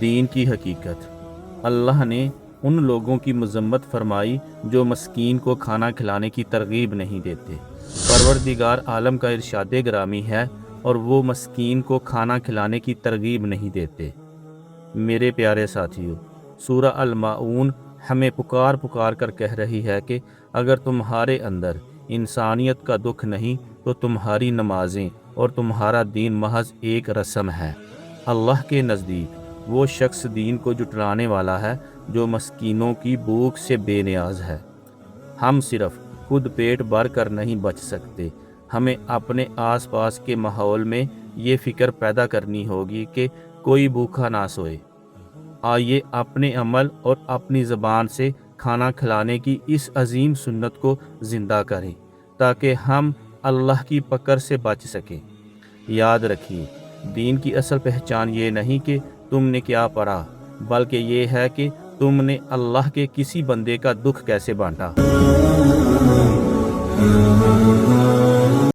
دین کی حقیقت۔ اللہ نے ان لوگوں کی مذمت فرمائی جو مسکین کو کھانا کھلانے کی ترغیب نہیں دیتے۔ پروردگار عالم کا ارشاد گرامی ہے اور وہ مسکین کو کھانا کھلانے کی ترغیب نہیں دیتے۔ میرے پیارے ساتھیو، سورہ الماعون ہمیں پکار پکار کر کہہ رہی ہے کہ اگر تمہارے اندر انسانیت کا دکھ نہیں تو تمہاری نمازیں اور تمہارا دین محض ایک رسم ہے۔ اللہ کے نزدیک وہ شخص دین کو جٹلانے والا ہے جو مسکینوں کی بھوک سے بے نیاز ہے۔ ہم صرف خود پیٹ بھر کر نہیں بچ سکتے، ہمیں اپنے آس پاس کے ماحول میں یہ فکر پیدا کرنی ہوگی کہ کوئی بھوکا نہ سوئے۔ آئیے اپنے عمل اور اپنی زبان سے کھانا کھلانے کی اس عظیم سنت کو زندہ کریں تاکہ ہم اللہ کی پکڑ سے بچ سکیں۔ یاد رکھیے، دین کی اصل پہچان یہ نہیں کہ تم نے کیا پڑھا، بلکہ یہ ہے کہ تم نے اللہ کے کسی بندے کا دکھ کیسے بانٹا۔